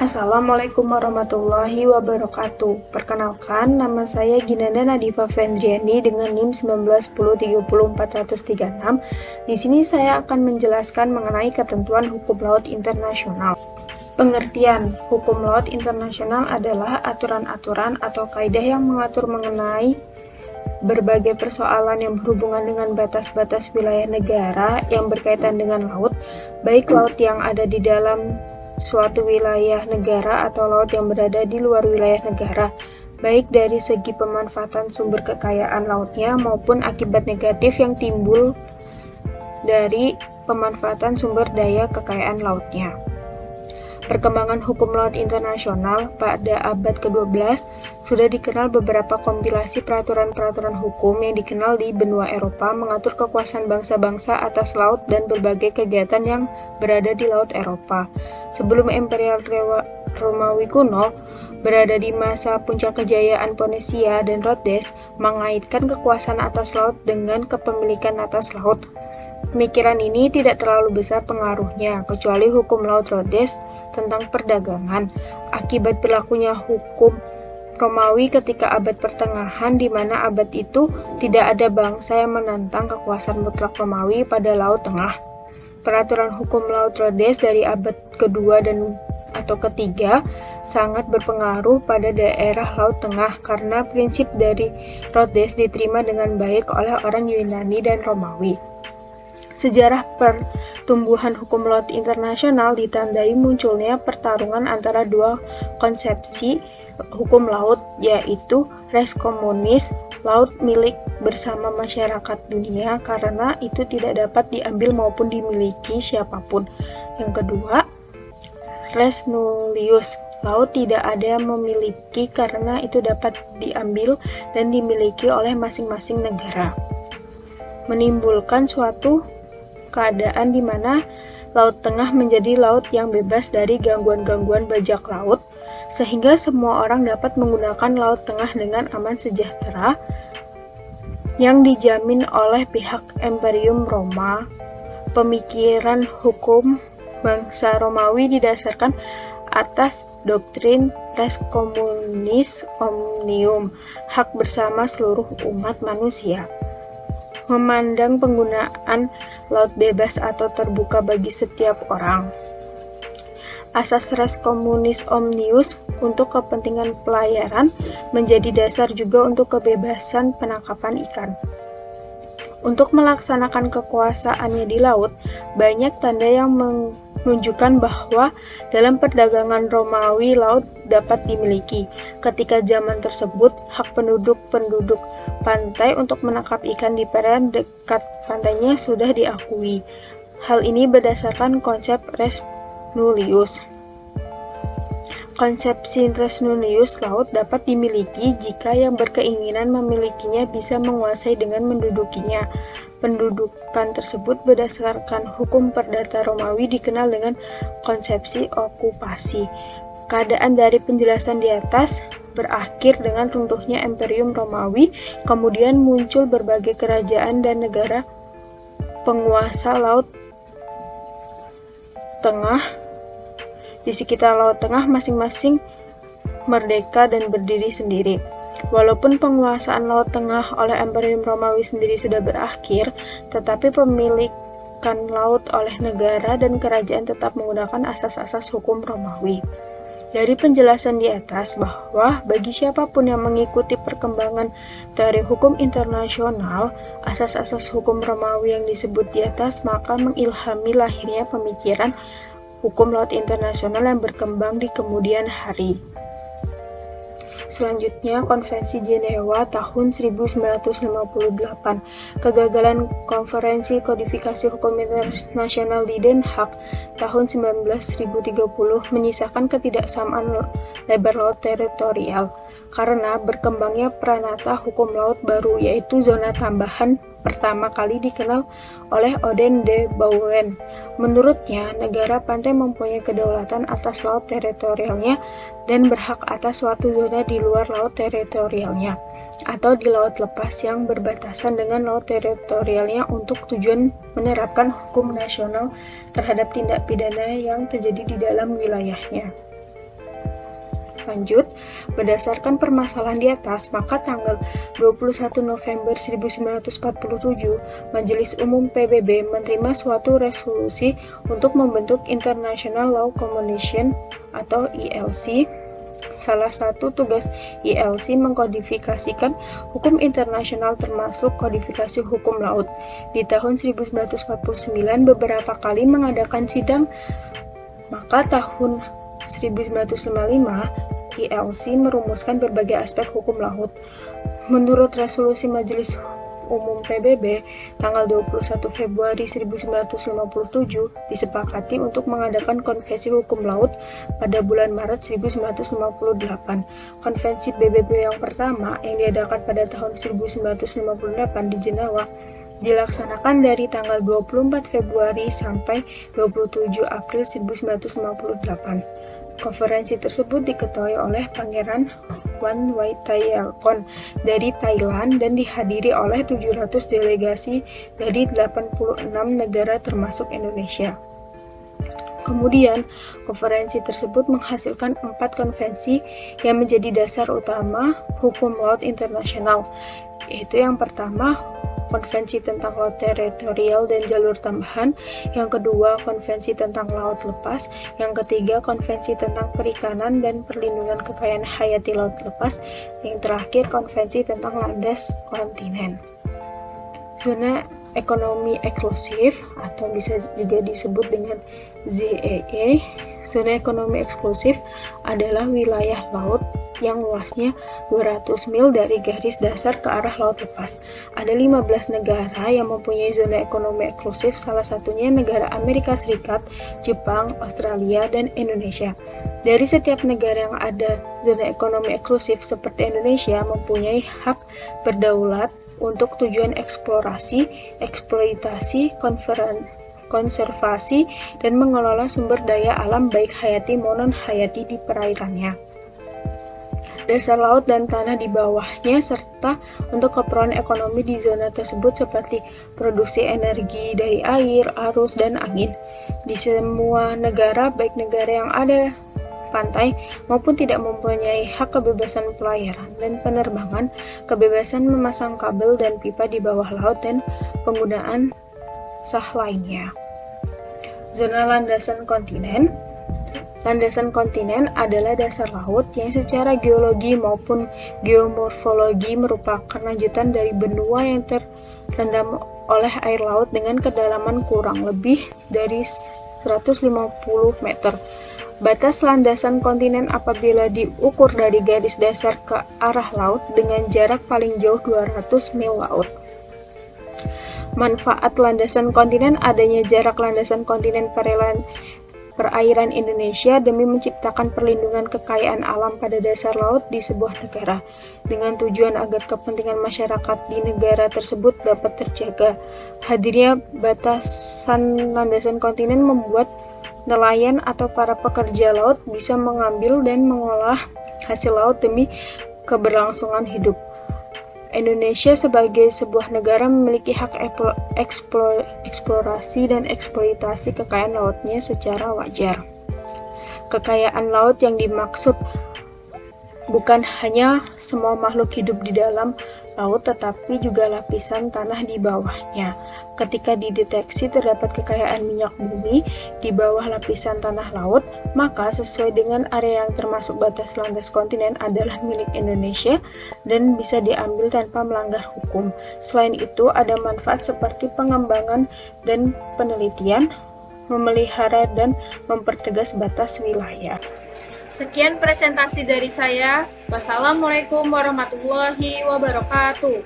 Assalamualaikum warahmatullahi wabarakatuh. Perkenalkan, nama saya Ginanda Nadifa Fendriani dengan NIM 1910304436. Di sini saya akan menjelaskan mengenai ketentuan hukum laut internasional. Pengertian hukum laut internasional adalah aturan-aturan atau kaidah yang mengatur mengenai berbagai persoalan yang berhubungan dengan batas-batas wilayah negara yang berkaitan dengan laut, baik laut yang ada di dalam suatu wilayah negara atau laut yang berada di luar wilayah negara, baik dari segi pemanfaatan sumber kekayaan lautnya maupun akibat negatif yang timbul dari pemanfaatan sumber daya kekayaan lautnya. Perkembangan hukum laut internasional pada abad ke-12 sudah dikenal beberapa kompilasi peraturan-peraturan hukum yang dikenal di benua Eropa mengatur kekuasaan bangsa-bangsa atas laut dan berbagai kegiatan yang berada di laut Eropa. Sebelum Imperial Romawi kuno berada di masa puncak kejayaan Ponisia dan Rhodes, mengaitkan kekuasaan atas laut dengan kepemilikan atas laut. Pemikiran ini tidak terlalu besar pengaruhnya, kecuali hukum laut Rhodes tentang perdagangan. Akibat berlakunya hukum Romawi ketika abad pertengahan, di mana abad itu tidak ada bangsa yang menentang kekuasaan mutlak Romawi pada Laut Tengah. Peraturan hukum laut Rhodes dari abad kedua atau ketiga sangat berpengaruh pada daerah Laut Tengah karena prinsip dari Rhodes diterima dengan baik oleh orang Yunani dan Romawi. Sejarah pertumbuhan hukum laut internasional ditandai munculnya pertarungan antara dua konsepsi hukum laut, yaitu res communis, laut milik bersama masyarakat dunia karena itu tidak dapat diambil maupun dimiliki siapapun. Yang kedua, res nullius, laut tidak ada yang memiliki karena itu dapat diambil dan dimiliki oleh masing-masing negara. Menimbulkan suatu keadaan di mana Laut Tengah menjadi laut yang bebas dari gangguan-gangguan bajak laut, sehingga semua orang dapat menggunakan Laut Tengah dengan aman sejahtera yang dijamin oleh pihak Imperium Roma. Pemikiran hukum bangsa Romawi didasarkan atas doktrin res communis omnium, hak bersama seluruh umat manusia. Memandang penggunaan laut bebas atau terbuka bagi setiap orang. Asas res communis omnius untuk kepentingan pelayaran menjadi dasar juga untuk kebebasan penangkapan ikan. Untuk melaksanakan kekuasaannya di laut, banyak tanda yang menunjukkan bahwa dalam perdagangan Romawi laut dapat dimiliki. Ketika zaman tersebut, hak penduduk pantai untuk menangkap ikan di perairan dekat pantainya sudah diakui. Hal ini berdasarkan konsep res nullius. Konsepsi res nullius, laut dapat dimiliki jika yang berkeinginan memilikinya bisa menguasai dengan mendudukinya. Pendudukan tersebut berdasarkan hukum perdata Romawi dikenal dengan konsepsi okupasi. Keadaan dari penjelasan di atas berakhir dengan runtuhnya Imperium Romawi, kemudian muncul berbagai kerajaan dan negara penguasa Laut Tengah. Di sekitar Laut Tengah masing-masing merdeka dan berdiri sendiri. Walaupun penguasaan Laut Tengah oleh Imperium Romawi sendiri sudah berakhir, tetapi pemilikan laut oleh negara dan kerajaan tetap menggunakan asas-asas hukum Romawi. Dari penjelasan di atas bahwa bagi siapapun yang mengikuti perkembangan teori hukum internasional, asas-asas hukum Romawi yang disebut di atas maka mengilhami lahirnya pemikiran hukum laut internasional yang berkembang di kemudian hari. Selanjutnya, Konvensi Jenewa tahun 1958. Kegagalan Konferensi Kodifikasi Hukum Internasional di Den Haag tahun 1930 menyisakan ketidaksamaan lebar laut teritorial karena berkembangnya pranata hukum laut baru, yaitu zona tambahan pertama kali dikenal oleh Oden de Bouwen. Menurutnya, negara pantai mempunyai kedaulatan atas laut teritorialnya dan berhak atas suatu zona di luar laut teritorialnya atau di laut lepas yang berbatasan dengan laut teritorialnya untuk tujuan menerapkan hukum nasional terhadap tindak pidana yang terjadi di dalam wilayahnya. Lanjut, berdasarkan permasalahan di atas, maka tanggal 21 November 1947, Majelis Umum PBB menerima suatu resolusi untuk membentuk International Law Commission atau ILC. Salah satu tugas ILC mengkodifikasikan hukum internasional termasuk kodifikasi hukum laut. Di tahun 1949 beberapa kali mengadakan sidang, maka tahun 1955 ILC merumuskan berbagai aspek hukum laut. Menurut resolusi Majelis Umum PBB tanggal 21 Februari 1957 disepakati untuk mengadakan konvensi hukum laut pada bulan Maret 1958. Konvensi PBB yang pertama yang diadakan pada tahun 1958 di Jenewa dilaksanakan dari tanggal 24 Februari sampai 27 April 1958. Konferensi tersebut diketuai oleh Pangeran Wanwaitayakon dari Thailand dan dihadiri oleh 700 delegasi dari 86 negara termasuk Indonesia. Kemudian, konferensi tersebut menghasilkan 4 konvensi yang menjadi dasar utama hukum laut internasional, yaitu yang pertama, Konvensi tentang Laut Teritorial dan Jalur Tambahan, yang kedua, Konvensi tentang Laut Lepas, yang ketiga, Konvensi tentang Perikanan dan Perlindungan Kekayaan Hayati Laut Lepas, yang terakhir, Konvensi tentang Landas Kontinen. Zona ekonomi eksklusif atau bisa juga disebut dengan ZEE. Zona ekonomi eksklusif adalah wilayah laut yang luasnya 200 mil dari garis dasar ke arah laut lepas. Ada 15 negara yang mempunyai zona ekonomi eksklusif, salah satunya negara Amerika Serikat, Jepang, Australia, dan Indonesia. Dari setiap negara yang ada zona ekonomi eksklusif seperti Indonesia mempunyai hak berdaulat untuk tujuan eksplorasi, eksploitasi, konservasi, dan mengelola sumber daya alam baik hayati maupun non-hayati di perairannya, dasar laut dan tanah di bawahnya, serta untuk keperluan ekonomi di zona tersebut seperti produksi energi dari air, arus, dan angin. Di semua negara, baik negara yang ada pantai maupun tidak mempunyai hak kebebasan pelayaran dan penerbangan, kebebasan memasang kabel dan pipa di bawah laut, dan penggunaan sah lainnya. Zona landasan kontinen. Landasan kontinen adalah dasar laut yang secara geologi maupun geomorfologi merupakan lanjutan dari benua yang terendam oleh air laut dengan kedalaman kurang lebih dari 150 meter. Batas landasan kontinen apabila diukur dari garis dasar ke arah laut dengan jarak paling jauh 200 mil laut. Manfaat landasan kontinen: adanya jarak landasan kontinen perairan Indonesia demi menciptakan perlindungan kekayaan alam pada dasar laut di sebuah negara, dengan tujuan agar kepentingan masyarakat di negara tersebut dapat terjaga. Hadirnya batasan landasan kontinen membuat nelayan atau para pekerja laut bisa mengambil dan mengolah hasil laut demi keberlangsungan hidup. Indonesia sebagai sebuah negara memiliki hak eksplorasi dan eksploitasi kekayaan lautnya secara wajar. Kekayaan laut yang dimaksud bukan hanya semua makhluk hidup di dalam laut, tetapi juga lapisan tanah di bawahnya. Ketika dideteksi terdapat kekayaan minyak bumi di bawah lapisan tanah laut, maka sesuai dengan area yang termasuk batas landas kontinen adalah milik Indonesia dan bisa diambil tanpa melanggar hukum. Selain itu, ada manfaat seperti pengembangan dan penelitian, memelihara dan mempertegas batas wilayah. Sekian presentasi dari saya. Wassalamualaikum warahmatullahi wabarakatuh.